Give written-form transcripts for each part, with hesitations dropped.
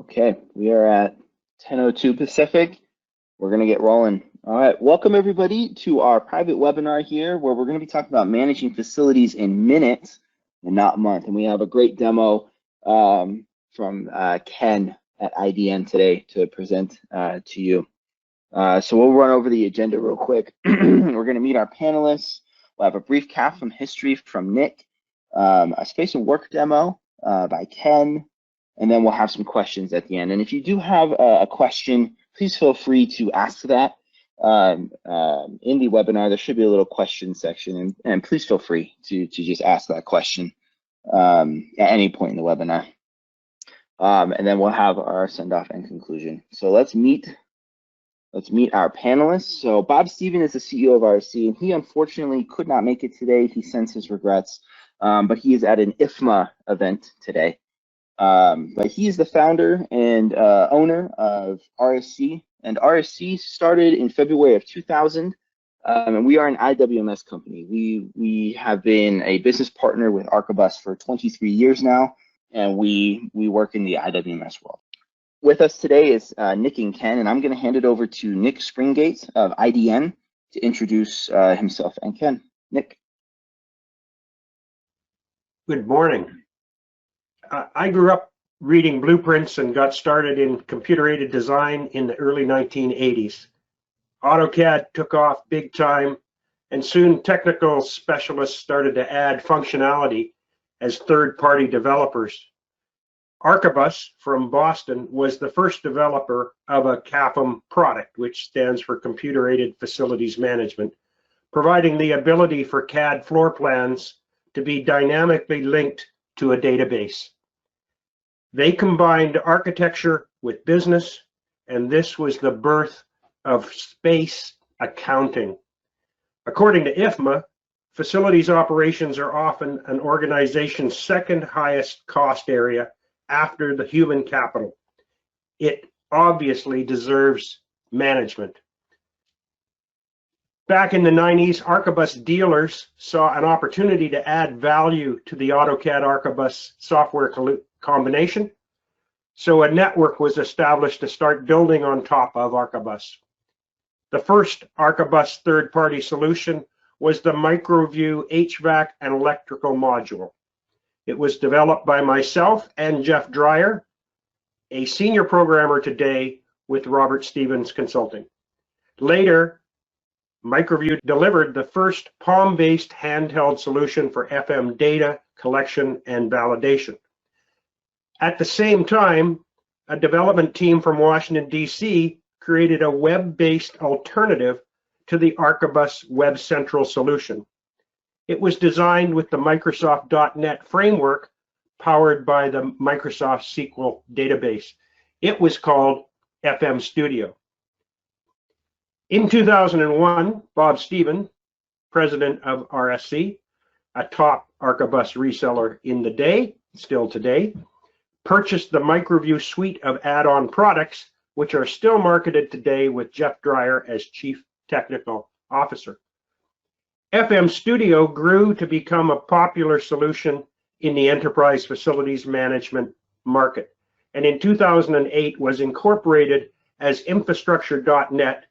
Okay, we are at 10:02 Pacific. We're going to get rolling. All right, welcome everybody to our private webinar here where we're going to be talking about managing facilities in minutes and not months. And we have a great demo from Ken at IDN today to present to you. So we'll run over the agenda real quick. We're going to meet our panelists. We'll have a brief CAFM history from Nick, a space and work demo by Ken, and then we'll have some questions at the end. And if you do have a question, please feel free to ask that in the webinar. There should be a little question section, and please feel free to just ask that question at any point in the webinar. And then we'll have our send-off and conclusion. So let's meet our panelists. So Bob Stephen is the CEO of RSC, and he unfortunately could not make it today. He sends his regrets, but he is at an IFMA event today. But he is the founder and owner of RSC, and RSC started in February of 2000, and we are an IWMS company. We have been a business partner with Archibus for 23 years now, and we work in the IWMS world. With us today is Nick and Ken, and I'm going to hand it over to Nick Springate of IDN to introduce himself and Ken. Nick. Good morning. I grew up reading blueprints and got started in computer-aided design in the early 1980s. AutoCAD took off big time, and soon technical specialists started to add functionality as third-party developers. Archibus from Boston was the first developer of a CAFM product, which stands for Computer-Aided Facilities Management, providing the ability for CAD floor plans to be dynamically linked to a database. They combined architecture with business, and this was the birth of space accounting. According to IFMA, facilities operations are often an organization's second highest cost area after the human capital. It obviously deserves management. Back in the 90s, Archibus dealers saw an opportunity to add value to the AutoCAD Archibus software combination, so a network was established to start building on top of Archibus. The first Archibus third-party solution was the MicroView HVAC and electrical module. It was developed by myself and Jeff Dreyer, a senior programmer today with Robert Stevens Consulting. Later, MicroView delivered the first Palm-based handheld solution for FM data collection and validation. At the same time, a development team from Washington, D.C. created a web-based alternative to the Archibus Web Central solution. It was designed with the Microsoft .NET framework powered by the Microsoft SQL database. It was called FM Studio. In 2001, Bob Stephen, president of RSC, a top Archibus reseller in the day, still today, purchased the MicroView suite of add-on products, which are still marketed today with Jeff Dreyer as Chief Technical Officer. FM Studio grew to become a popular solution in the enterprise facilities management market, and in 2008 was incorporated as infrastructure.net,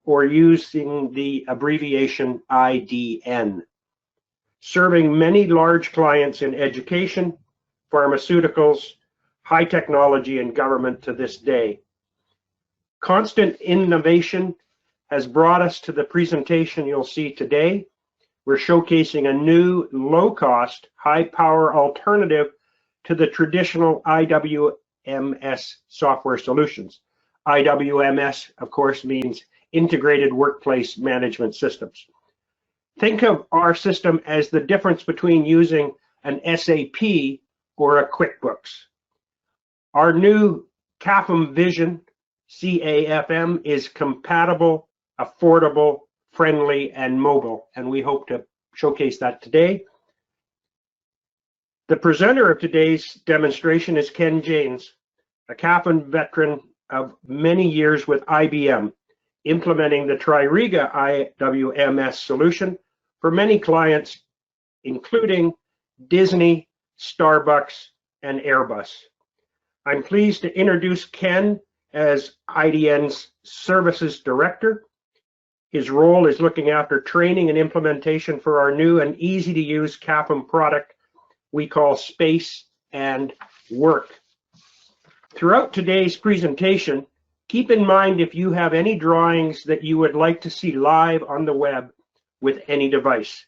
or using the abbreviation IDN, serving many large clients in education, pharmaceuticals, high technology, and government to this day. Constant innovation has brought us to the presentation you'll see today. We're showcasing a new, low-cost, high-power alternative to the traditional IWMS software solutions. IWMS, of course, means Integrated Workplace Management Systems. Think of our system as the difference between using an SAP or a QuickBooks. Our new CAFM Vision, CAFM, is compatible, affordable, friendly, and mobile, and we hope to showcase that today. The presenter of today's demonstration is Ken Janes, a CAFM veteran of many years with IBM, implementing the Tririga IWMS solution for many clients, including Disney, Starbucks, and Airbus. I'm pleased to introduce Ken as IDN's Services Director. His role is looking after training and implementation for our new and easy to use CAPM product we call Space and Work. Throughout today's presentation, keep in mind if you have any drawings that you would like to see live on the web with any device.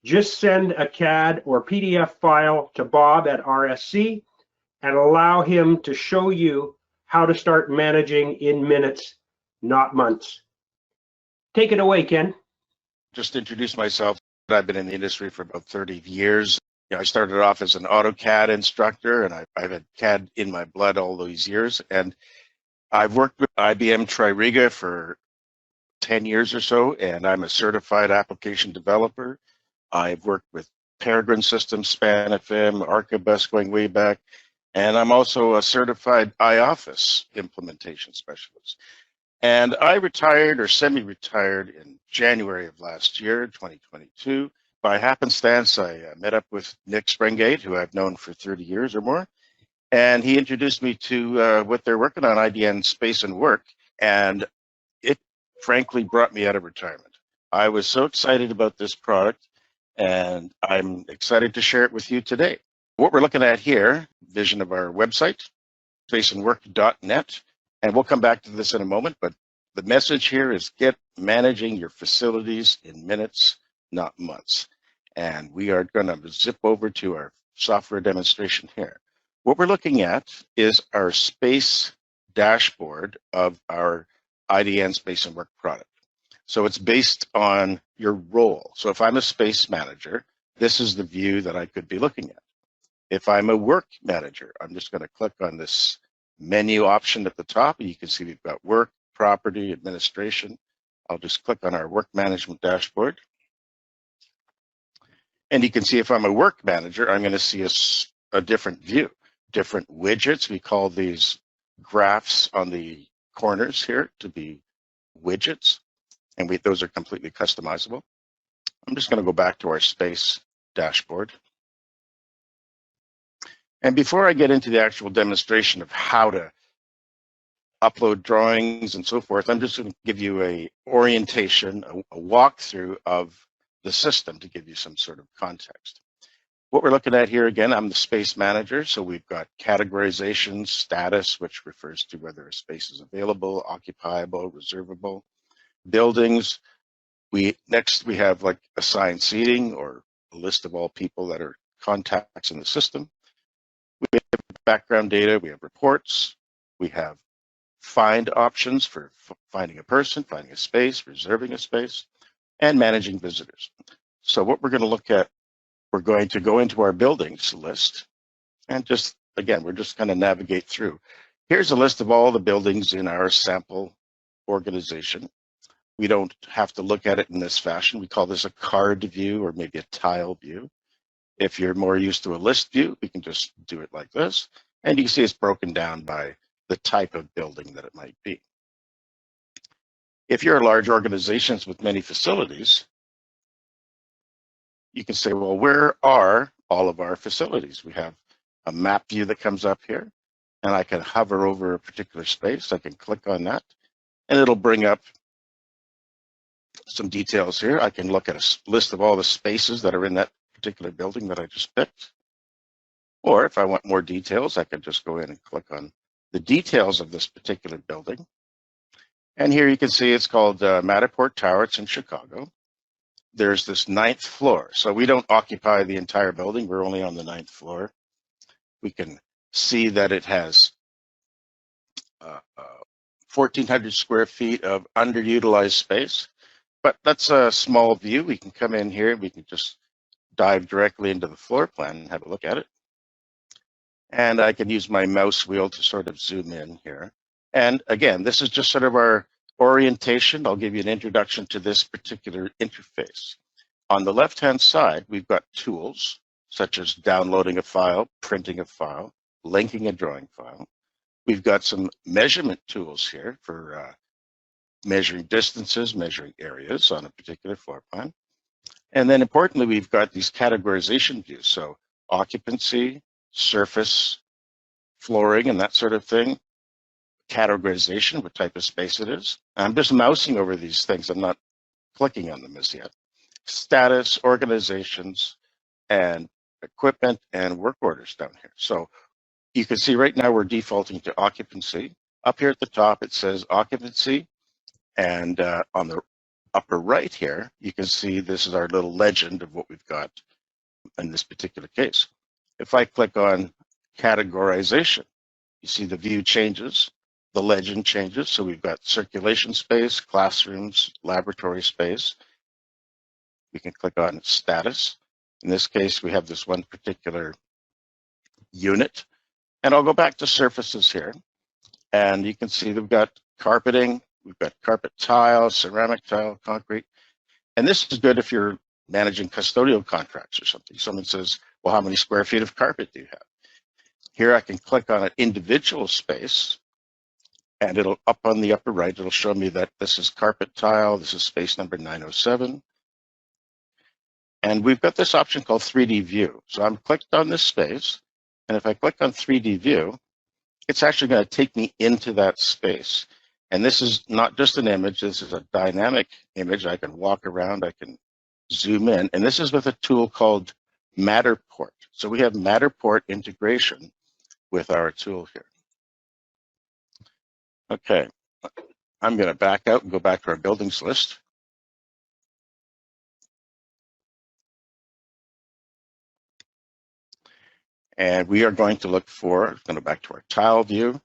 Just send a CAD or PDF file to Bob at RSC and allow him to show you how to start managing in minutes, not months. Take it away, Ken. Just introduce myself. I've been in the industry for about 30 years. I started off as an AutoCAD instructor, and I've had CAD in my blood all these years. And I've worked with IBM Tririga for 10 years or so, and I'm a certified application developer. I've worked with Peregrine Systems, SpanFM, Archibus going way back, and I'm also a certified iOffice implementation specialist. And I retired or semi-retired in January of last year, 2022. By happenstance, I met up with Nick Springate, who I've known for 30 years or more, and he introduced me to what they're working on, IDN Space and Work, and it frankly brought me out of retirement. I was so excited about this product, and I'm excited to share it with you today. What we're looking at here, vision of our website, spaceandwork.net, and we'll come back to this in a moment, but the message here is get managing your facilities in minutes, not months. And we are going to zip over to our software demonstration here. What we're looking at is our space dashboard of our IDN Space and Work product. So it's based on your role. So if I'm a space manager, this is the view that I could be looking at. If I'm a work manager, I'm just going to click on this menu option at the top, and you can see we've got work, property, administration. I'll just click on our work management dashboard. And you can see if I'm a work manager, I'm going to see a different view, different widgets. We call these graphs on the corners here to be widgets, and those are completely customizable. I'm just going to go back to our space dashboard. And before I get into the actual demonstration of how to upload drawings and so forth, I'm just going to give you a orientation, a walkthrough of the system to give you some sort of context. What we're looking at here, again, I'm the space manager, so we've got categorization, status, which refers to whether a space is available, occupiable, reservable, buildings. Next we have like assigned seating or a list of all people that are contacts in the system. We have background data, we have reports, we have find options for finding a person, finding a space, reserving a space, and managing visitors. So what we're going to look at, we're going to go into our buildings list, and just, again, we're just going to navigate through. Here's a list of all the buildings in our sample organization. We don't have to look at it in this fashion. We call this a card view or maybe a tile view. If you're more used to a list view, we can just do it like this. And you can see it's broken down by the type of building that it might be. If you're a large organization with many facilities, you can say, well, where are all of our facilities? We have a map view that comes up here, and I can hover over a particular space. I can click on that, and it'll bring up some details here. I can look at a list of all the spaces that are in that particular building that I just picked. Or if I want more details, I can just go in and click on the details of this particular building. And here you can see it's called Matterport Tower. It's in Chicago. There's this 9th floor. So we don't occupy the entire building. We're only on the 9th floor. We can see that it has 1,400 square feet of underutilized space. But that's a small view. We can come in here. We can just dive directly into the floor plan and have a look at it. And I can use my mouse wheel to sort of zoom in here. And again, this is just sort of our orientation. I'll give you an introduction to this particular interface. On the left-hand side, we've got tools such as downloading a file, printing a file, linking a drawing file. We've got some measurement tools here for measuring distances, measuring areas on a particular floor plan. And then importantly, we've got these categorization views. So occupancy, surface, flooring and that sort of thing, categorization, what type of space it is. I'm just mousing over these things. I'm not clicking on them as yet. Status, organizations, and equipment and work orders down here. So you can see right now we're defaulting to occupancy. Up here at the top, it says occupancy. And on the upper right here, you can see this is our little legend of what we've got in this particular case. If I click on categorization, you see the view changes, the legend changes. So we've got circulation space, classrooms, laboratory space. We can click on status. In this case, we have this one particular unit. And I'll go back to surfaces here. And you can see we've got carpeting, we've got carpet tile, ceramic tile, concrete. And this is good if you're managing custodial contracts or something. Someone says, well, how many square feet of carpet do you have? Here I can click on an individual space, and it'll up on the upper right, it'll show me that this is carpet tile, this is space number 907. And we've got this option called 3D view. So I'm clicked on this space, and if I click on 3D view, it's actually going to take me into that space. And this is not just an image, this is a dynamic image. I can walk around, I can zoom in, and this is with a tool called Matterport. So we have Matterport integration with our tool here. Okay, I'm going to back out and go back to our buildings list. And we are going to look for, going to go back to our tile view.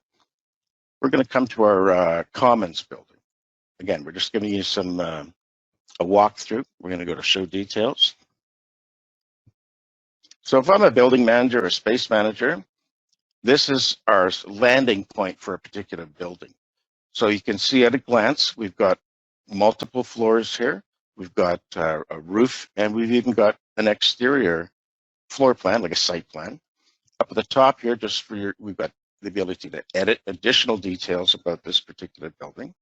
We're going to come to our commons building. Again, we're just giving you some a walkthrough. We're going to go to show details. So if I'm a building manager or space manager, this is our landing point for a particular building. So you can see at a glance, we've got multiple floors here. We've got a roof, and we've even got an exterior floor plan, like a site plan. Up at the top here, just for your, we've got the ability to edit additional details about this particular building.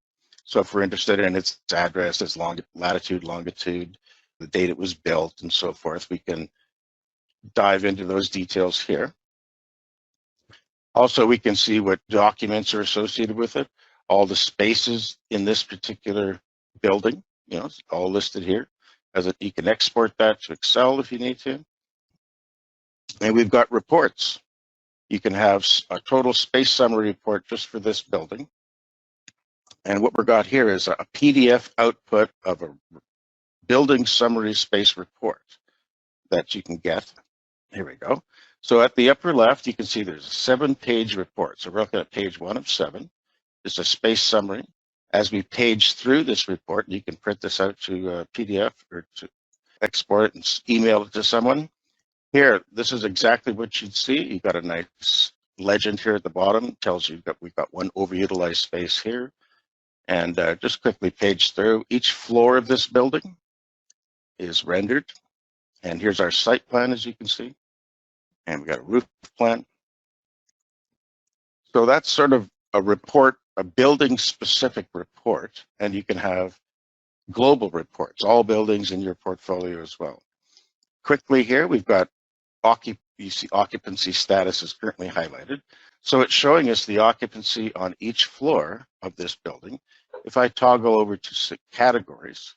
So if we're interested in its address, its latitude, longitude, the date it was built, and so forth, we can dive into those details here. Also, we can see what documents are associated with it, all the spaces in this particular building, you know, it's all listed here. You can export that to Excel if you need to. And we've got reports. You can have a total space summary report just for this building. And what we've got here is a PDF output of a building summary space report that you can get. Here we go. So at the upper left, you can see there's a 7-page report. So we're looking at page 1 of 7. It's a space summary. As we page through this report, you can print this out to PDF or to export it and email it to someone. Here, this is exactly what you'd see. You've got a nice legend here at the bottom. It tells you that we've got one overutilized space here. And just quickly page through. Each floor of this building is rendered. And here's our site plan, as you can see. And we've got a roof plan. So that's sort of a report, a building-specific report. And you can have global reports, all buildings in your portfolio as well. Quickly here, we've got you see occupancy status is currently highlighted. So it's showing us the occupancy on each floor of this building. If I toggle over to categories,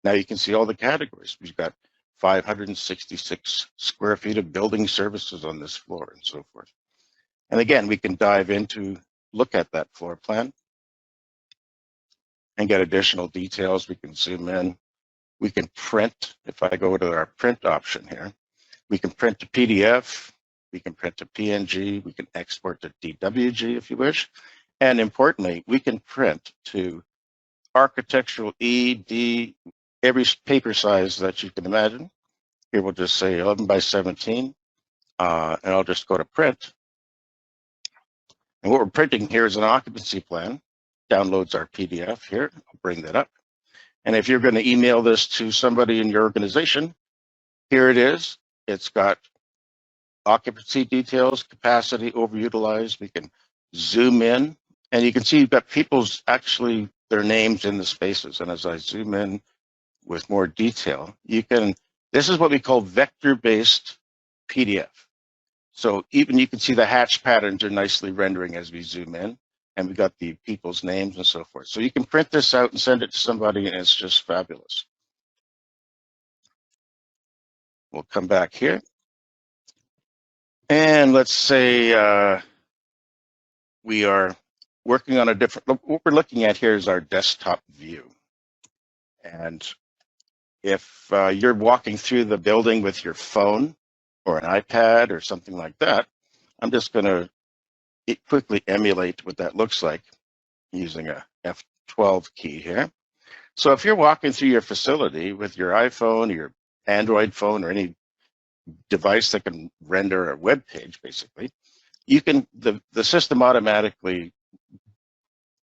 now you can see all the categories. We've got 566 square feet of building services on this floor and so forth. And again, we can dive into, look at that floor plan and get additional details. We can zoom in. We can print. If I go to our print option here, we can print to PDF, we can print to PNG, we can export to DWG if you wish. And importantly, we can print to architectural E, D, every paper size that you can imagine. Here we'll just say 11 by 17, and I'll just go to print. And what we're printing here is an occupancy plan. Downloads our PDF here. I'll bring that up. And if you're going to email this to somebody in your organization, here it is. It's got occupancy details, capacity, overutilized. We can zoom in, and you can see you've got people's, actually, their names in the spaces. And as I zoom in with more detail, you can, this is what we call vector-based PDF. So even you can see the hatch patterns are nicely rendering as we zoom in, and we got the people's names and so forth. So you can print this out and send it to somebody, and it's just fabulous. We'll come back here. And let's say we are working on a different, what we're looking at here is our desktop view. And if you're walking through the building with your phone or an iPad or something like that, I'm just going to quickly emulate what that looks like using a F12 key here. So if you're walking through your facility with your iPhone or your Android phone or any device that can render a web page, basically, you can the system automatically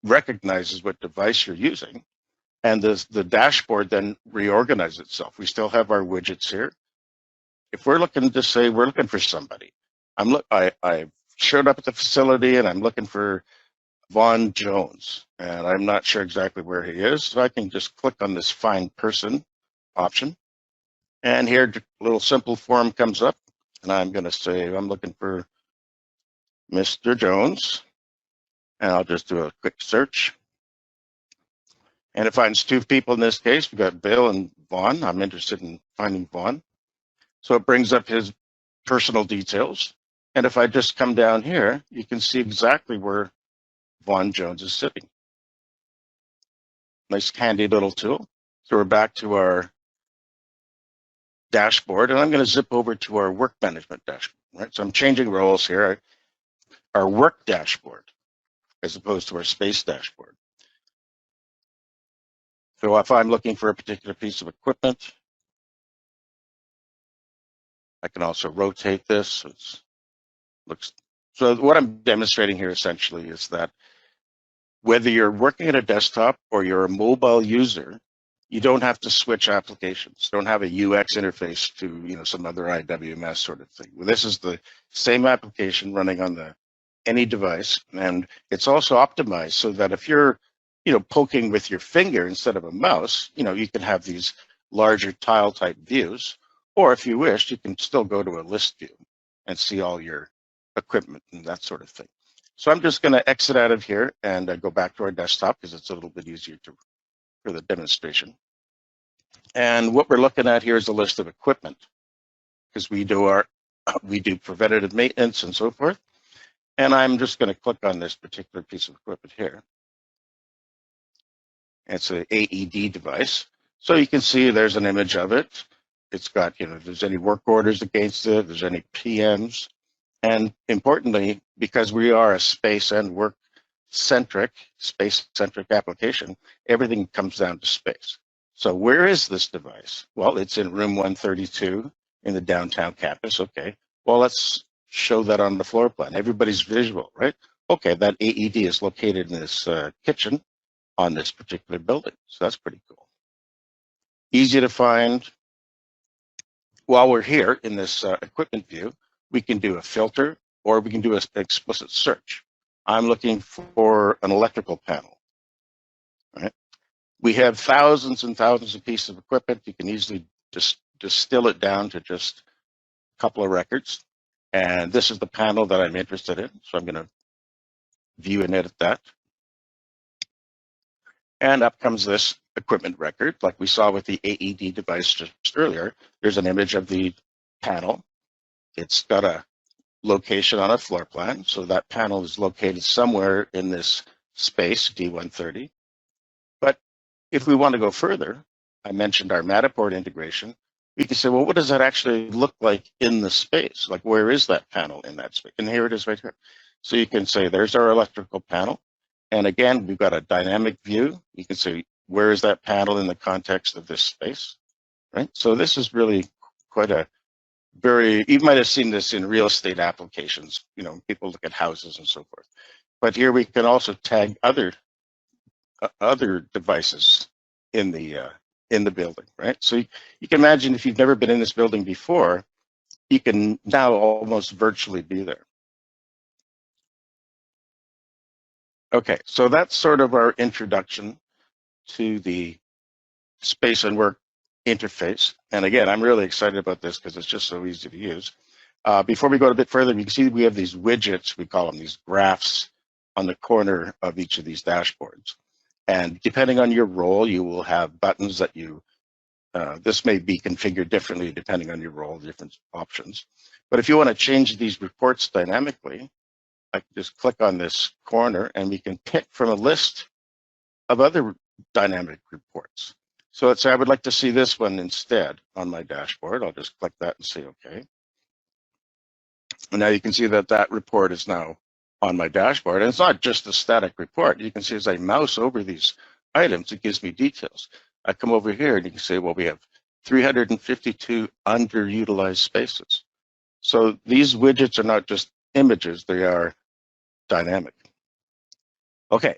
recognizes what device you're using, and the dashboard then reorganizes itself. We still have our widgets here. If we're looking to say we're looking for somebody, I showed up at the facility and I'm looking for Vaughn Jones, and I'm not sure exactly where he is, so I can just click on this Find Person option, and here a little simple form comes up, and I'm going to say I'm looking for Mr. Jones, and I'll just do a quick search. And it finds two people in this case. We've got Bill and Vaughn. I'm interested in finding Vaughn. So it brings up his personal details. And if I just come down here, you can see exactly where Vaughn Jones is sitting. Nice handy little tool. So we're back to our dashboard, and I'm going to zip over to our work management dashboard. Right? So I'm changing roles here. Our work dashboard as opposed to our space dashboard. So if I'm looking for a particular piece of equipment, I can also rotate this. So what I'm demonstrating here essentially is that whether you're working at a desktop or you're a mobile user, you don't have to switch applications. Don't have a UX interface to some other IWMS sort of thing. Well, this is the same application running on any device, and it's also optimized so that if you're poking with your finger instead of a mouse, you can have these larger tile type views, or if you wish, you can still go to a list view and see all your equipment and that sort of thing. So I'm just going to exit out of here and go back to our desktop because it's a little bit easier for the demonstration. And what we're looking at here is a list of equipment because we do preventative maintenance and so forth. And I'm just going to click on this particular piece of equipment here. It's an AED device. So you can see there's an image of it. It's got, if there's any work orders against it, if there's any PMs. And importantly, because we are a space and work-centric, space-centric application, everything comes down to space. So where is this device? Well, it's in room 132 in the downtown campus. Okay, well, let's show that on the floor plan. Everybody's visual, right? Okay, that AED is located in this kitchen on this particular building. So that's pretty cool. Easy to find. While we're here in this equipment view, we can do a filter or we can do an explicit search. I'm looking for an electrical panel, right? We have thousands and thousands of pieces of equipment. You can easily just distill it down to just a couple of records. And this is the panel that I'm interested in. So I'm going to view and edit that. And up comes this equipment record. Like we saw with the AED device just earlier, there's an image of the panel. It's got a location on a floor plan. So that panel is located somewhere in this space, D130. But if we want to go further, I mentioned our Matterport integration. We can say, well, what does that actually look like in the space? Like, where is that panel in that space? And here it is right here. So you can say, there's our electrical panel. And again, we've got a dynamic view. You can say, where is that panel in the context of this space, right? So this is really quite you might have seen this in real estate applications. People look at houses and so forth. But here we can also tag other devices in the building, right? So you can imagine if you've never been in this building before, you can now almost virtually be there. Okay, so that's sort of our introduction to the space and work interface. And again, I'm really excited about this because it's just so easy to use. Before we go a bit further, you can see we have these widgets, we call them these graphs, on the corner of each of these dashboards. And depending on your role, you will have buttons that this may be configured differently depending on your role, different options. But if you want to change these reports dynamically, I can just click on this corner and we can pick from a list of other dynamic reports. So let's say I would like to see this one instead on my dashboard. I'll just click that and say OK. And now you can see that that report is now on my dashboard. And it's not just a static report. You can see as I mouse over these items, it gives me details. I come over here and you can say, well, we have 352 underutilized spaces. So these widgets are not just images, they are dynamic. Okay,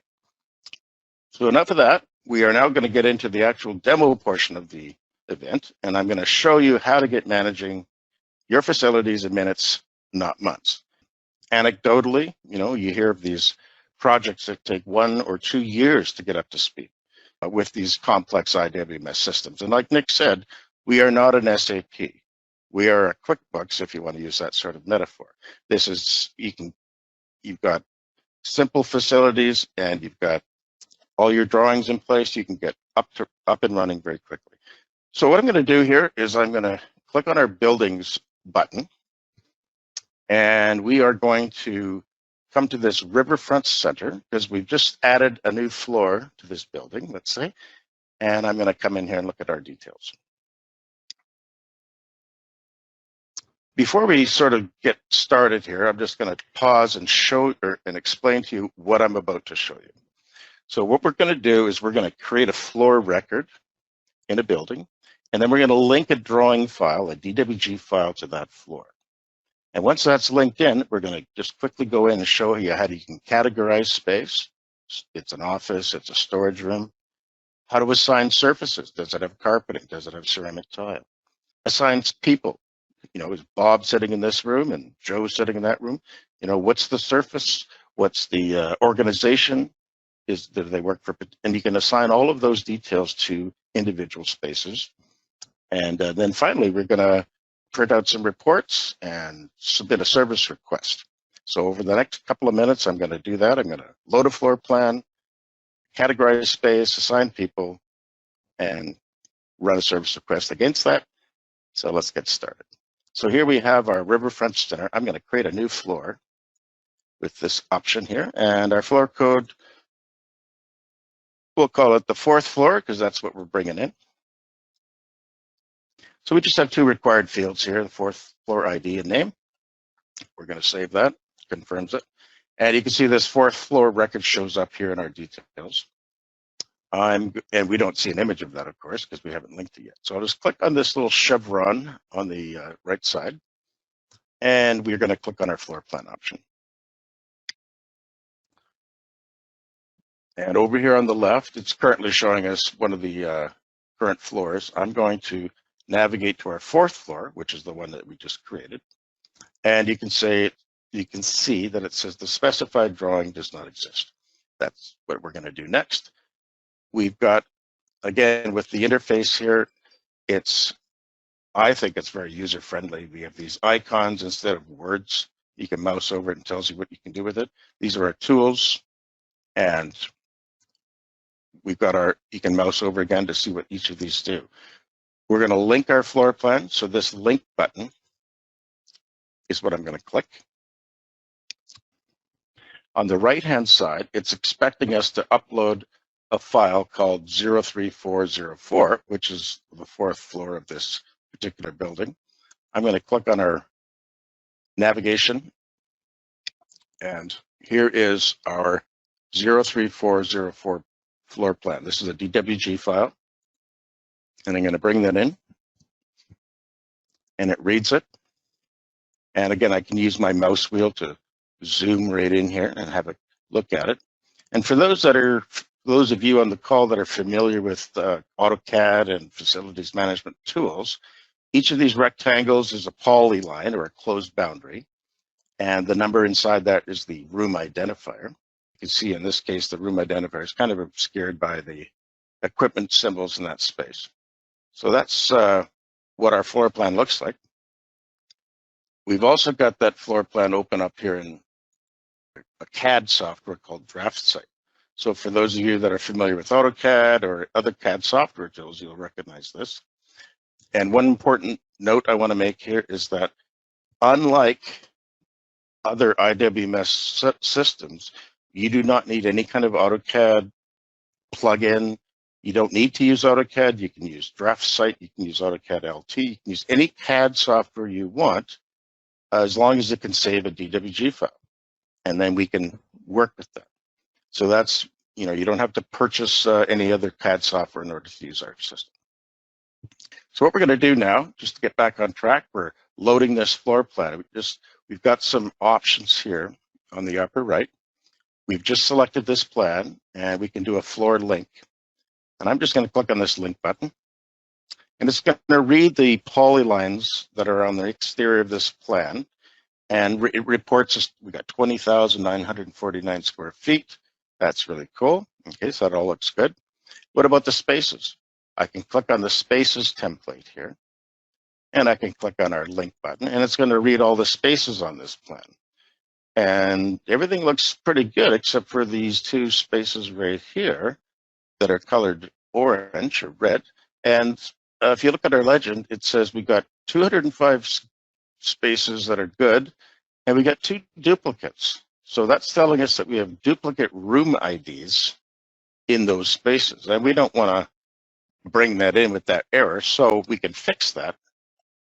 so enough of that. We are now going to get into the actual demo portion of the event, and I'm going to show you how to get managing your facilities in minutes, not months. Anecdotally, you hear of these projects that take 1 or 2 years to get up to speed with these complex IWMS systems. And like Nick said, we are not an SAP. We are a QuickBooks, if you want to use that sort of metaphor. This is, you've got simple facilities and you've got all your drawings in place. You can get up and running very quickly. So what I'm going to do here is I'm going to click on our buildings button, and we are going to come to this Riverfront Center because we've just added a new floor to this building, let's say, and I'm going to come in here and look at our details. Before we sort of get started here, I'm just going to pause and and explain to you what I'm about to show you. So what we're going to do is we're going to create a floor record in a building, and then we're going to link a drawing file, a DWG file, to that floor. And once that's linked in, we're going to just quickly go in and show you how you can categorize space. It's an office, it's a storage room. How to assign surfaces. Does it have carpeting? Does it have ceramic tile? Assigns people. Is Bob sitting in this room and Joe sitting in that room? What's the surface? What's the organization? Do they work for? And you can assign all of those details to individual spaces. And then finally, we're going to print out some reports and submit a service request. So over the next couple of minutes, I'm going to do that. I'm going to load a floor plan, categorize space, assign people, and run a service request against that. So let's get started. So here we have our Riverfront Center. I'm going to create a new floor with this option here. And our floor code, we'll call it the 4th floor because that's what we're bringing in. So we just have 2 required fields here, the 4th floor ID and name. We're going to save that, confirms it. And you can see this 4th floor record shows up here in our details. And we don't see an image of that, of course, because we haven't linked it yet. So I'll just click on this little chevron on the right side, and we're going to click on our floor plan option. And over here on the left, it's currently showing us one of the current floors. I'm going to navigate to our 4th floor, which is the one that we just created. And you can see that it says the specified drawing does not exist. That's what we're going to do next. We've got, again, with the interface here, I think it's very user-friendly. We have these icons instead of words. You can mouse over it and tells you what you can do with it. These are our tools, and we've got you can mouse over again to see what each of these do. We're going to link our floor plan. So this link button is what I'm going to click. On the right-hand side, it's expecting us to upload a file called 03404, which is the 4th floor of this particular building. I'm going to click on our navigation, and here is our 03404 floor plan. This is a DWG file, and I'm going to bring that in, and it reads it. And again, I can use my mouse wheel to zoom right in here and have a look at it. And for those of you on the call that are familiar with AutoCAD and facilities management tools, each of these rectangles is a polyline or a closed boundary. And the number inside that is the room identifier. You can see in this case, the room identifier is kind of obscured by the equipment symbols in that space. So that's what our floor plan looks like. we've also got that floor plan open up here in a CAD software called DraftSite. So for those of you that are familiar with AutoCAD or other CAD software tools, you'll recognize this. And one important note I want to make here is that unlike other IWMS systems, you do not need any kind of AutoCAD plugin. You don't need to use AutoCAD. You can use DraftSite. You can use AutoCAD LT. You can use any CAD software you want, as long as it can save a DWG file. And then we can work with that. So that's, you don't have to purchase any other CAD software in order to use our system. So what we're going to do now, just to get back on track, we're loading this floor plan. We've got some options here on the upper right. We've just selected this plan, and we can do a floor link. And I'm just going to click on this link button. And it's going to read the polylines that are on the exterior of this plan. And it reports us, we got 20,949 square feet. That's really cool. Okay, so that all looks good. What about the spaces? I can click on the spaces template here, and I can click on our link button, and it's going to read all the spaces on this plan. And everything looks pretty good, except for these two spaces right here that are colored orange or red. And if you look at our legend, it says we got 205 spaces that are good, and we got 2 duplicates. So that's telling us that we have duplicate room IDs in those spaces, and we don't want to bring that in with that error, so we can fix that.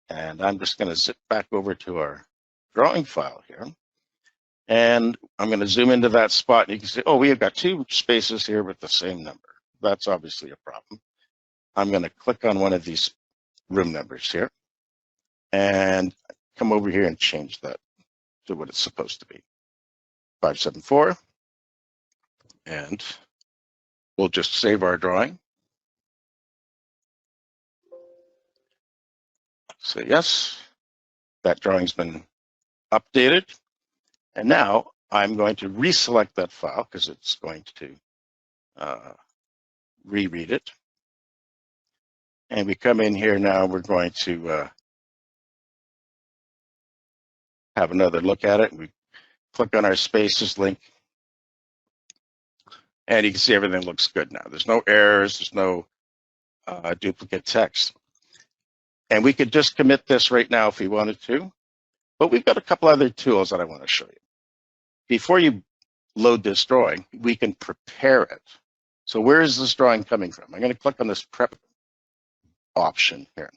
And I'm just going to zip back over to our drawing file here, and I'm going to zoom into that spot, and you can see, oh, we have got 2 spaces here with the same number. That's obviously a problem. I'm going to click on one of these room numbers here and come over here and change that to what it's supposed to be, 574, and we'll just save our drawing. Say yes, that drawing's been updated. And now I'm going to reselect that file because it's going to reread it. And we come in here now, we're going to have another look at it. We click on our spaces link, and you can see everything looks good now. There's no errors, there's no duplicate text. And we could just commit this right now if we wanted to, but we've got a couple other tools that I want to show you. Before you load this drawing, we can prepare it. So where is this drawing coming from? I'm going to click on this prep option here.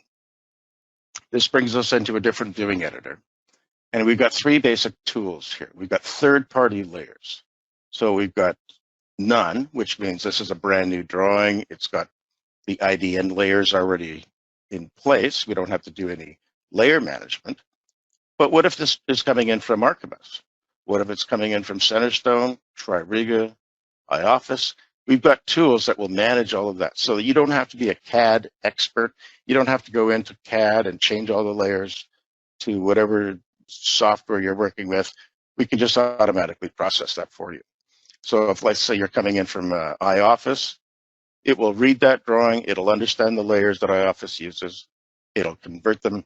This brings us into a different viewing editor. And we've got 3 basic tools here. We've got third-party layers. So we've got none, which means this is a brand new drawing. It's got the IDN layers already in place. We don't have to do any layer management. But what if this is coming in from Archibus? What if it's coming in from Centerstone, Tririga, iOffice? We've got tools that will manage all of that. So you don't have to be a CAD expert. You don't have to go into CAD and change all the layers to whatever software you're working with. We can just automatically process that for you. So if, let's say, you're coming in from iOffice, it will read that drawing. It'll understand the layers that iOffice uses. It'll convert them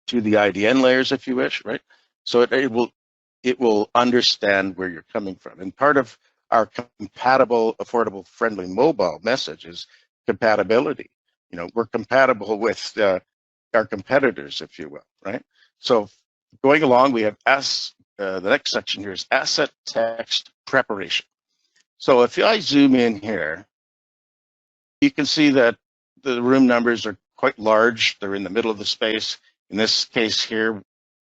to the IDN layers if you wish, right? So it will understand where you're coming from. And part of our compatible, affordable, friendly mobile message is compatibility. We're compatible with our competitors, if you will, right? So going along, we have the next section here is asset text preparation. So if I zoom in here, you can see that the room numbers are quite large. They're in the middle of the space. In this case here,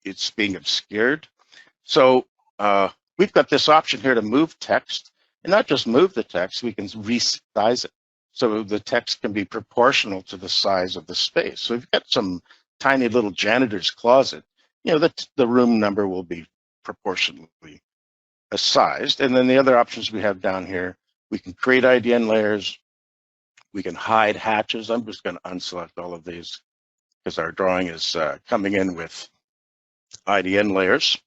it's being obscured. So we've got this option here to move text, and not just move the text, we can resize it. So the text can be proportional to the size of the space. So if you've got some tiny little janitor's closet, the room number will be proportionally sized. And then the other options we have down here, we can create IDN layers. We can hide hatches. I'm just going to unselect all of these because our drawing is coming in with IDN layers.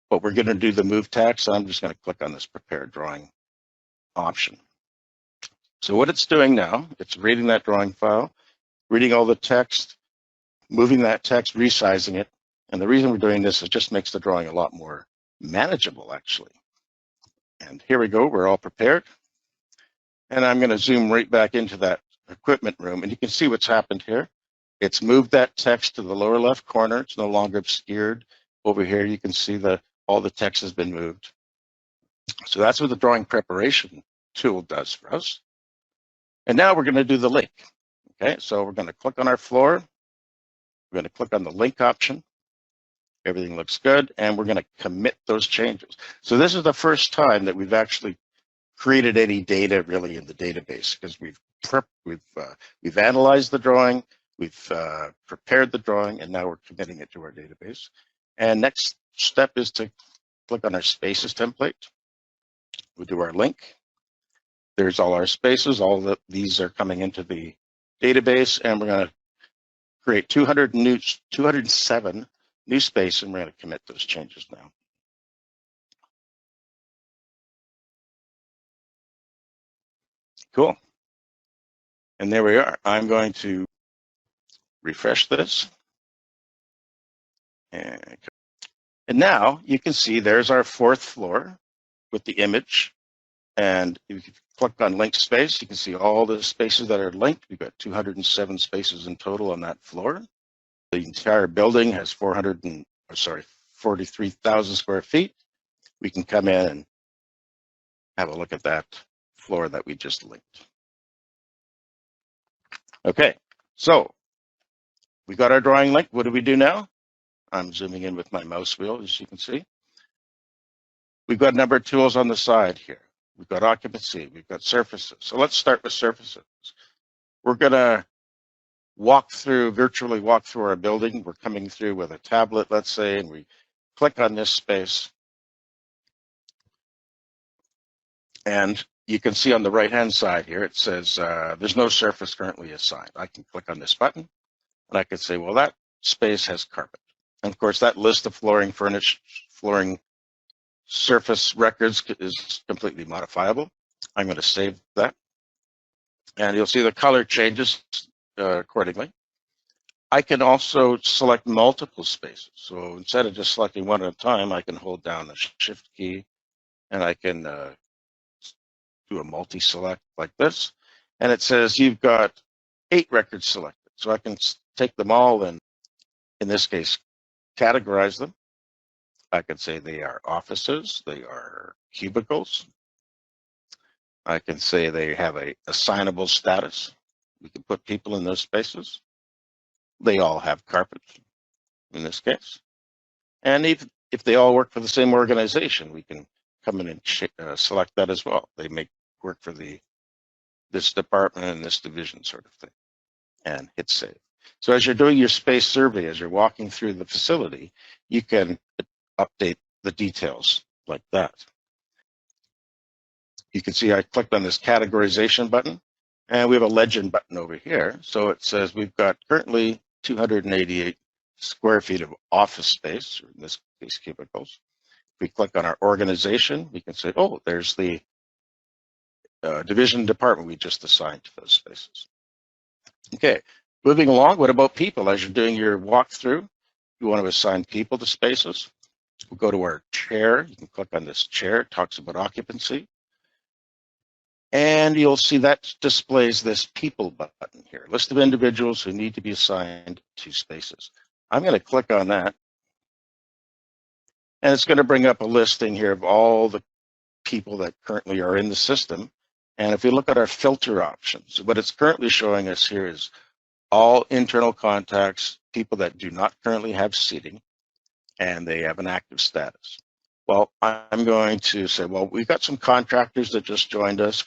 But we're going to do the move text. I'm just going to click on this prepare drawing option. So what it's doing now, it's reading that drawing file, reading all the text, moving that text, resizing it, And the reason we're doing this is it just makes the drawing a lot more manageable, actually. And here we go, we're all prepared. And I'm going to zoom right back into that equipment room, and you can see what's happened here. It's moved that text to the lower left corner. It's no longer obscured. Over here, you can see all the text has been moved. So that's what the drawing preparation tool does for us. And now we're going to do the link. Okay, so we're going to click on our floor. We're going to click on the link option. Everything looks good, and we're going to commit those changes. So this is the first time that we've actually created any data really in the database, because we've analyzed the drawing, we've prepared the drawing, and now we're committing it to our database. And next step is to click on our spaces template. We do our link. There's all our spaces. These are coming into the database, and we're going to create 207 new space, and we're going to commit those changes now. Cool. And there we are. I'm going to refresh this. And now you can see there's our fourth floor with the image. And if you click on linked space, you can see all the spaces that are linked. We've got 207 spaces in total on that floor. The entire building has 43,000 square feet. We can come in and have a look at that floor that we just linked. Okay, so we got our drawing link. What do we do now? I'm zooming in with my mouse wheel, as you can see. We've got a number of tools on the side here. We've got occupancy, we've got surfaces. So let's start with surfaces. We're gonna virtually walk through our building. We're coming through with a tablet, let's say, and we click on this space. And you can see on the right-hand side here, it says there's no surface currently assigned. I can click on this button, and I can say, well, that space has carpet. And of course, that list of flooring surface records is completely modifiable. I'm going to save that. And you'll see the color changes accordingly. I can also select multiple spaces. So instead of just selecting one at a time, I can hold down the shift key, and I can do a multi-select like this. And it says you've got 8 records selected. So I can take them all and, in this case, categorize them. I can say they are offices, they are cubicles. I can say they have a assignable status. We can put people in those spaces. They all have carpet, in this case. And if they all work for the same organization, we can come in and select that as well. They may work for this department and this division sort of thing, and hit save. So as you're doing your space survey, as you're walking through the facility, you can update the details like that. You can see I clicked on this categorization button, and we have a legend button over here. So it says we've got currently 288 square feet of office space, or in this case, cubicles. If we click on our organization, we can say, oh, there's the division department we just assigned to those spaces. Okay, moving along, what about people? As you're doing your walkthrough, you want to assign people to spaces. We'll go to our chair. You can click on this chair. It talks about occupancy. And you'll see that displays this people button here, list of individuals who need to be assigned to spaces. I'm going to click on that. And it's going to bring up a listing here of all the people that currently are in the system. And if we look at our filter options, what it's currently showing us here is all internal contacts, people that do not currently have seating, and they have an active status. Well, I'm going to say, well, we've got some contractors that just joined us.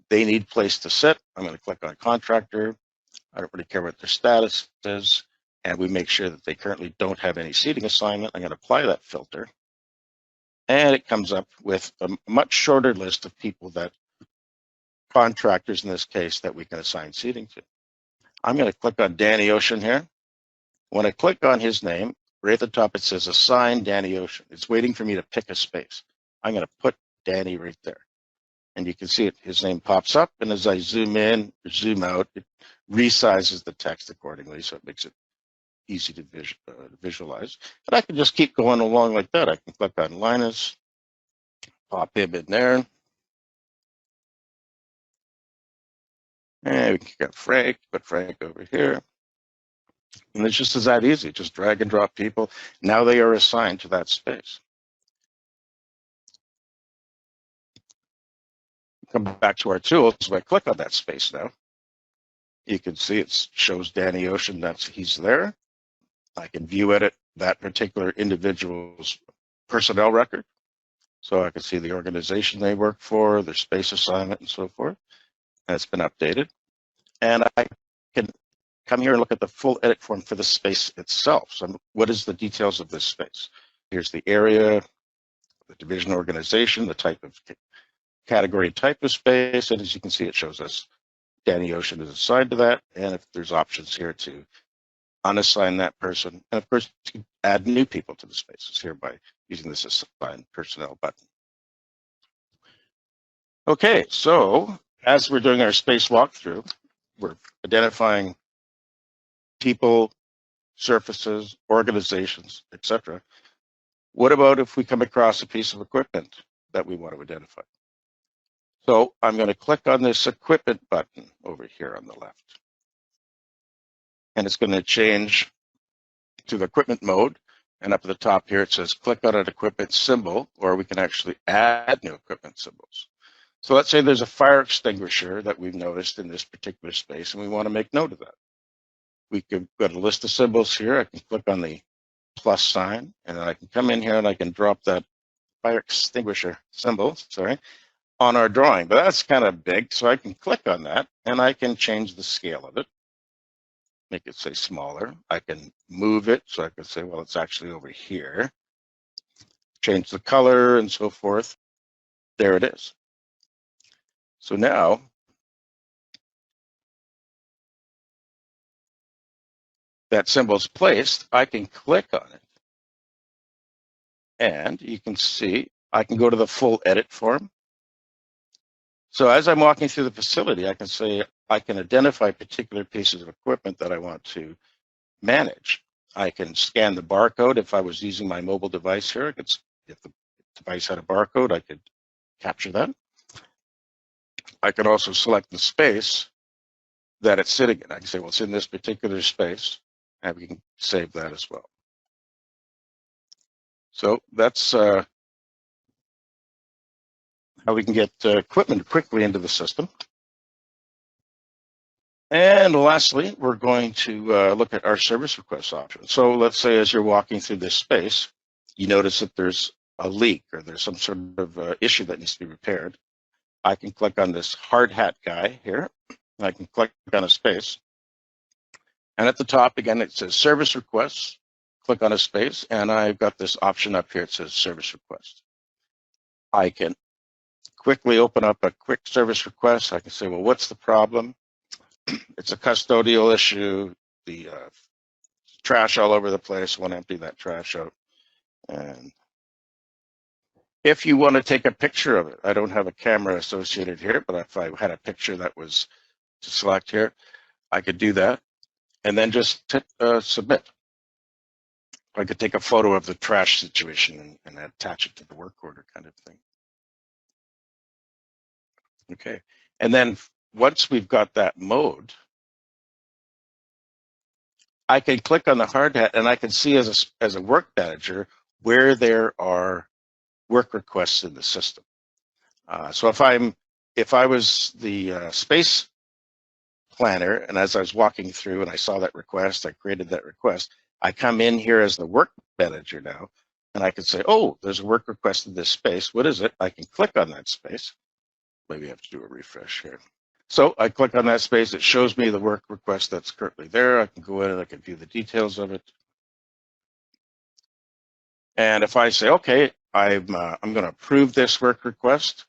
They need place to sit. I'm going to click on contractor. I don't really care what their status is. And we make sure that they currently don't have any seating assignment. I'm going to apply that filter. And it comes up with a much shorter list of people contractors in this case, that we can assign seating to. I'm going to click on Danny Ocean here. When I click on his name, right at the top, it says assign Danny Ocean. It's waiting for me to pick a space. I'm going to put Danny right there. And you can see it, his name pops up. And as I zoom in, or zoom out, it resizes the text accordingly. So it makes it easy to visualize. But I can just keep going along like that. I can click on Linus, pop him in there. And we can get Frank, put Frank over here. And it's just as that easy, just drag and drop people. Now they are assigned to that space. Come back to our tools. If I click on that space now, you can see it shows Danny Ocean, he's there. I can view edit that particular individual's personnel record. So I can see the organization they work for, their space assignment, and so forth. And it's been updated. And I can come here and look at the full edit form for the space itself. So what is the details of this space? Here's the area, the division organization, the type of category type of space. And as you can see, it shows us Danny Ocean is assigned to that. And if there's options here to unassign that person. And of course, you can add new people to the spaces here by using this assign personnel button. Okay, so as we're doing our space walkthrough, we're identifying people, surfaces, organizations, etc. What about if we come across a piece of equipment that we want to identify? So I'm going to click on this equipment button over here on the left. And it's going to change to the equipment mode. And up at the top here, it says click on an equipment symbol, or we can actually add new equipment symbols. So let's say there's a fire extinguisher that we've noticed in this particular space, and we want to make note of that. We could got a list of symbols here. I can click on the plus sign, and then I can come in here and I can drop that fire extinguisher symbol, on our drawing. But that's kind of big, so I can click on that, and I can change the scale of it. Make it say smaller. I can move it, so I can say, well, it's actually over here. Change the color and so forth. There it is. So now, that symbol's placed, I can click on it. And you can see, I can go to the full edit form. So as I'm walking through the facility, I can say, I can identify particular pieces of equipment that I want to manage. I can scan the barcode. If I was using my mobile device here, if the device had a barcode, I could capture that. I can also select the space that it's sitting in. I can say, well, it's in this particular space, and we can save that as well. So that's how we can get equipment quickly into the system. And lastly, we're going to look at our service request option. So let's say as you're walking through this space, you notice that there's a leak or there's some sort of issue that needs to be repaired. I can click on this hard hat guy here. And I can click on a space. And at the top, again, it says service requests. Click on a space, and I've got this option up here. It says service request. I can quickly open up a quick service request. I can say, well, what's the problem? It's a custodial issue. The trash all over the place. I want to empty that trash out. And if you want to take a picture of it, I don't have a camera associated here, but if I had a picture that was to select here, I could do that. And then just hit submit. I could take a photo of the trash situation and attach it to the work order kind of thing. Okay, and then once we've got that mode, I can click on the hard hat and I can see as a work manager where there are work requests in the system. So if I was the space planner, and as I was walking through and I saw that request, I created that request. I come in here as the work manager now, and I can say, oh, there's a work request in this space. What is it? I can click on that space. Maybe I have to do a refresh here. So I click on that space. It shows me the work request that's currently there. I can go in and I can view the details of it. And if I say, okay, I'm going to approve this work request.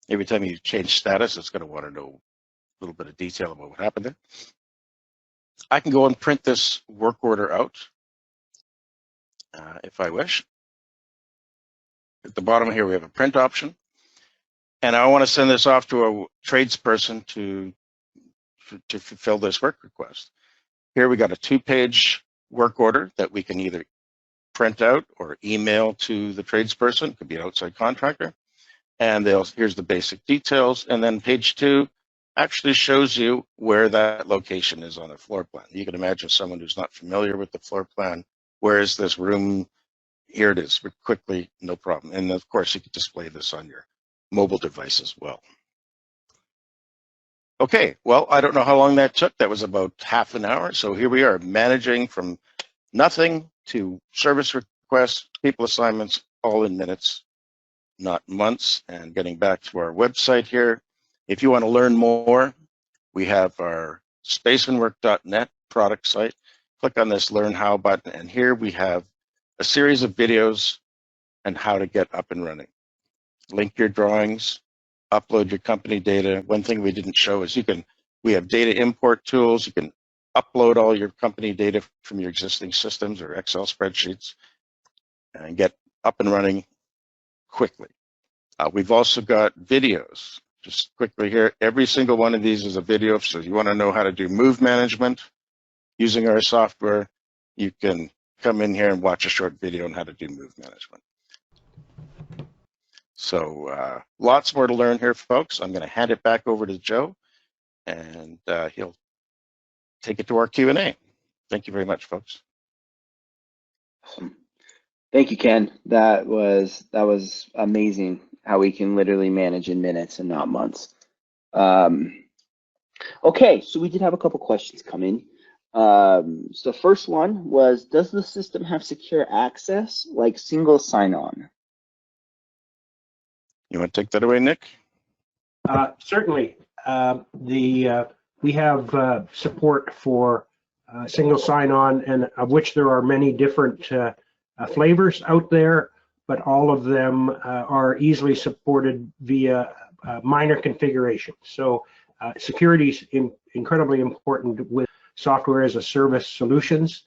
Every time you change status, it's going to want to know a little bit of detail about what happened there. I can go and print this work order out if I wish. At the bottom here, we have a print option. And I want to send this off to a tradesperson to fulfill this work request. Here we got a 2-page work order that we can either print out or email to the tradesperson. It could be an outside contractor. And here's the basic details. And then page 2 actually shows you where that location is on a floor plan. You can imagine someone who's not familiar with the floor plan. Where is this room? Here it is, quickly, no problem. And of course, you can display this on your mobile device as well. Okay, well, I don't know how long that took. That was about half an hour. So here we are, managing from nothing to service requests, people assignments, all in minutes, not months. And getting back to our website here, if you want to learn more, we have our spaceandwork.net product site. Click on this Learn How button, and here we have a series of videos on how to get up and running. Link your drawings, upload your company data. One thing we didn't show is we have data import tools. You can upload all your company data from your existing systems or Excel spreadsheets and get up and running quickly. We've also got videos. Just quickly here, every single one of these is a video. So you want to know how to do move management using our software, you can come in here and watch a short video on how to do move management. So lots more to learn here, folks. I'm going to hand it back over to Joe, and he'll take it to our Q&A. Thank you very much, folks. Awesome. Thank you, Ken. That was amazing how we can literally manage in minutes and not months. Okay, so we did have a couple questions come in. So the first one was, does the system have secure access like single sign-on? You want to take that away, Nick? Certainly. We have support for single sign-on, and of which there are many different flavors out there, but all of them are easily supported via minor configuration. So security is incredibly important with software as a service solutions,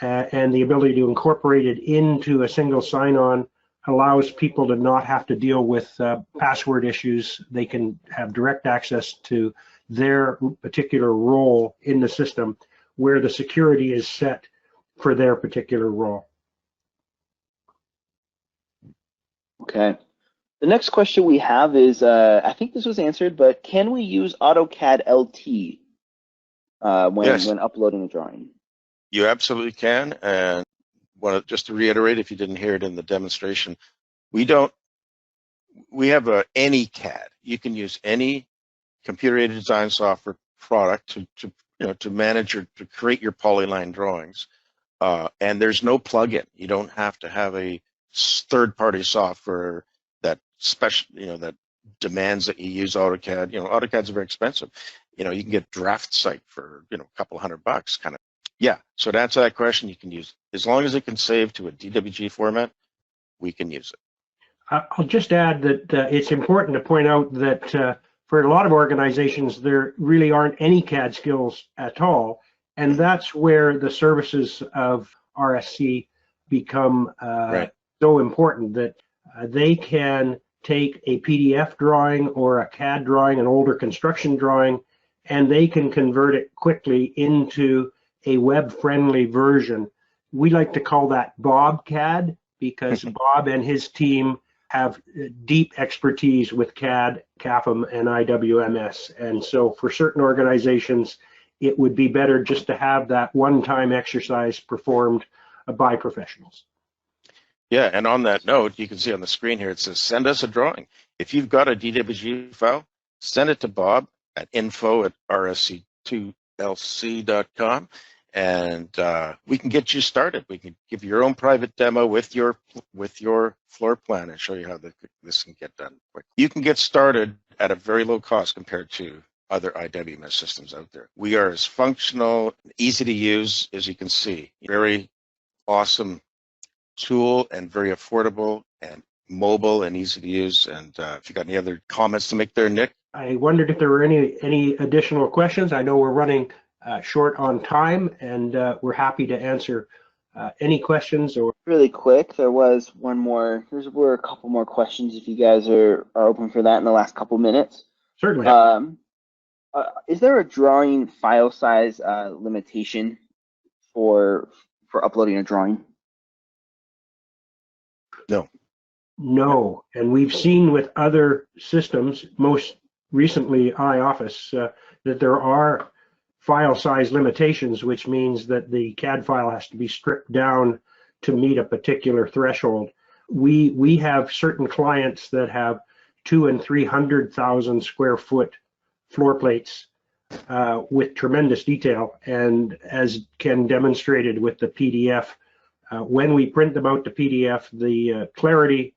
and the ability to incorporate it into a single sign-on allows people to not have to deal with password issues. They can have direct access to their particular role in the system where the security is set for their particular role. Okay. The next question we have is, I think this was answered, but can we use AutoCAD LT when uploading a drawing? You absolutely can. And just to reiterate, if you didn't hear it in the demonstration, we have any CAD. You can use any computer-aided design software product to manage or to create your polyline drawings. And there's no plugin. You don't have to have a third-party software that that demands that you use AutoCAD. AutoCAD's very expensive. You can get DraftSite for a couple $100 kind of. Yeah. So to answer that question, you can use, as long as it can save to a DWG format, we can use it. I'll just add that it's important to point out that for a lot of organizations, there really aren't any CAD skills at all. And that's where the services of RSC become so important, that they can take a PDF drawing or a CAD drawing, an older construction drawing, and they can convert it quickly into a web-friendly version. We like to call that Bob CAD, because Bob and his team have deep expertise with CAD, CAFM, and IWMS. And so for certain organizations, it would be better just to have that one-time exercise performed by professionals. Yeah, and on that note, you can see on the screen here, it says, send us a drawing. If you've got a DWG file, send it to Bob at info@rsc2lc.com, and we can get you started. We can give you your own private demo with your floor plan and show you how this can get done quick. You can get started at a very low cost compared to other IWMS systems out there. We are as functional, easy to use as you can see. Very awesome tool and very affordable and mobile and easy to use. And if you got any other comments to make there, Nick? I wondered if there were any additional questions. I know we're running short on time, and we're happy to answer any questions. Or really quick, there was one more. There were a couple more questions if you guys are open for that in the last couple minutes. Certainly. Is there a drawing file size limitation for for uploading a drawing? No, and we've seen with other systems, most recently iOffice, that there are file size limitations, which means that the CAD file has to be stripped down to meet a particular threshold. We have certain clients that have 200,000 and 300,000 square foot floor plates with tremendous detail, and as Ken demonstrated with the PDF, when we print them out to PDF, the clarity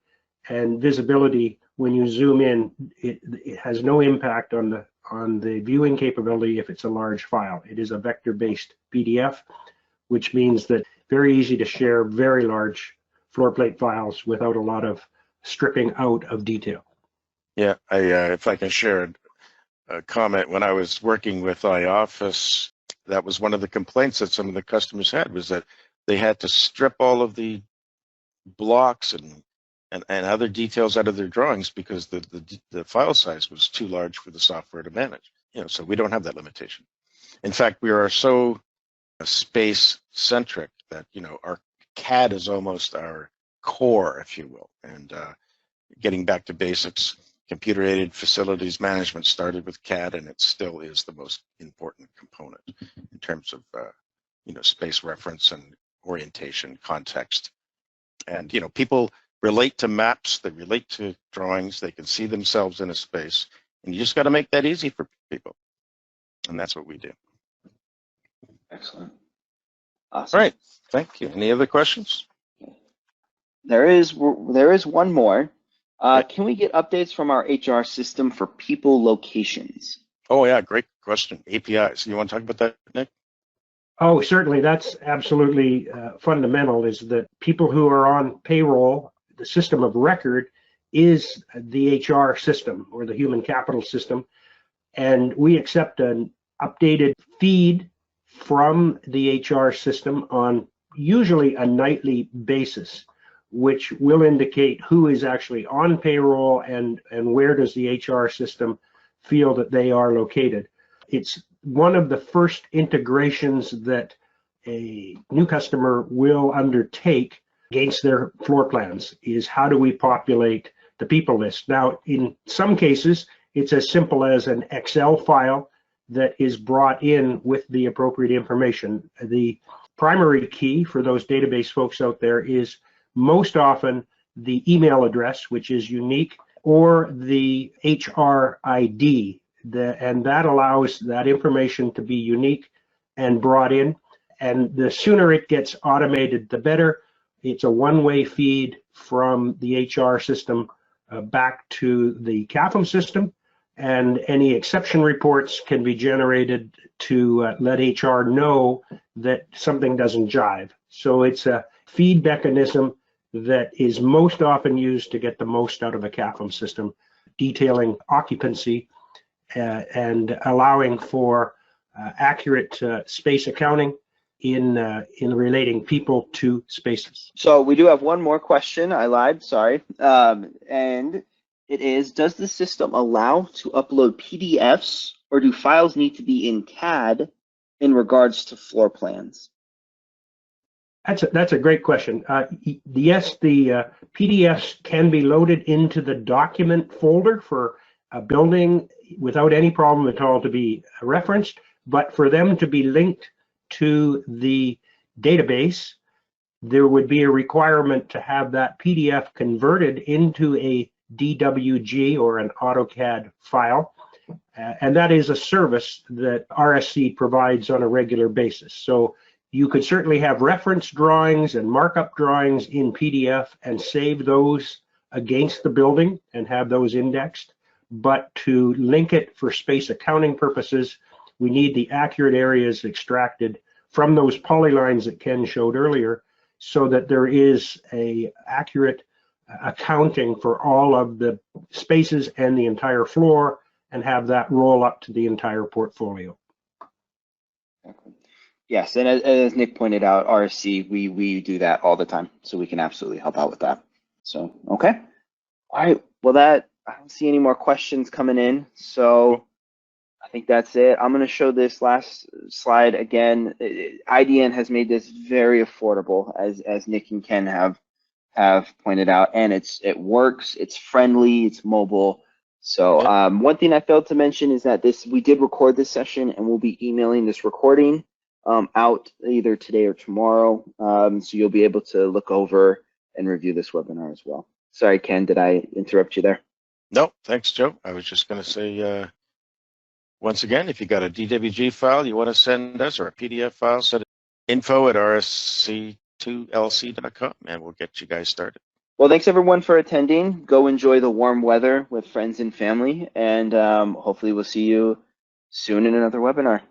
and visibility when you zoom in, it has no impact on the viewing capability if it's a large file. It is a vector-based PDF, which means that very easy to share very large floor plate files without a lot of stripping out of detail. Yeah, if I can share a comment, when I was working with iOffice, that was one of the complaints that some of the customers had, was that they had to strip all of the blocks and other details out of their drawings because the file size was too large for the software to manage. So we don't have that limitation. In fact, we are so space centric that our CAD is almost our core, if you will. And getting back to basics, computer-aided facilities management started with CAD, and it still is the most important component in terms of space reference and orientation, context. And people relate to maps, they relate to drawings, they can see themselves in a space, and you just got to make that easy for people. And that's what we do. Excellent. Awesome. All right, thank you. Any other questions? There is one more. Can we get updates from our HR system for people locations? Oh yeah, great question. APIs. You want to talk about that, Nick? Oh, certainly. That's absolutely fundamental, is that people who are on payroll, the system of record is the HR system or the human capital system. And we accept an updated feed from the HR system on usually a nightly basis, which will indicate who is actually on payroll and where does the HR system feel that they are located. It's one of the first integrations that a new customer will undertake against their floor plans, is how do we populate the people list. Now, in some cases, it's as simple as an Excel file that is brought in with the appropriate information. The primary key for those database folks out there is most often the email address, which is unique, or the HR ID, and that allows that information to be unique and brought in. And the sooner it gets automated, the better. It's a one-way feed from the HR system back to the CAFM system, and any exception reports can be generated to let HR know that something doesn't jive. So it's a feed mechanism that is most often used to get the most out of a CAFM system, detailing occupancy and allowing for accurate space accounting in relating people to spaces. So we do have one more question. I lied, sorry. And it is, does the system allow to upload PDFs, or do files need to be in CAD in regards to floor plans? That's a great question. Yes, the PDFs can be loaded into the document folder for a building without any problem at all to be referenced, but for them to be linked to the database, there would be a requirement to have that PDF converted into a DWG or an AutoCAD file. And that is a service that RSC provides on a regular basis. So you could certainly have reference drawings and markup drawings in PDF and save those against the building and have those indexed. But to link it for space accounting purposes, we need the accurate areas extracted from those polylines that Ken showed earlier, so that there is a accurate accounting for all of the spaces and the entire floor, and have that roll up to the entire portfolio. Yes, and as Nick pointed out, RSC, we do that all the time, so we can absolutely help out with that. So, okay. All right, well, I don't see any more questions coming in, so I think that's it. I'm going to show this last slide again. IDN has made this very affordable, as Nick and Ken have pointed out, and it works. It's friendly. It's mobile. So one thing I failed to mention is that we did record this session, and we'll be emailing this recording out either today or tomorrow. So you'll be able to look over and review this webinar as well. Sorry, Ken, did I interrupt you there? No, thanks, Joe. I was just going to say, once again, if you got a DWG file you want to send us or a PDF file, send it info@rsc2lc.com, and we'll get you guys started. Well, thanks everyone for attending. Go enjoy the warm weather with friends and family, and hopefully we'll see you soon in another webinar.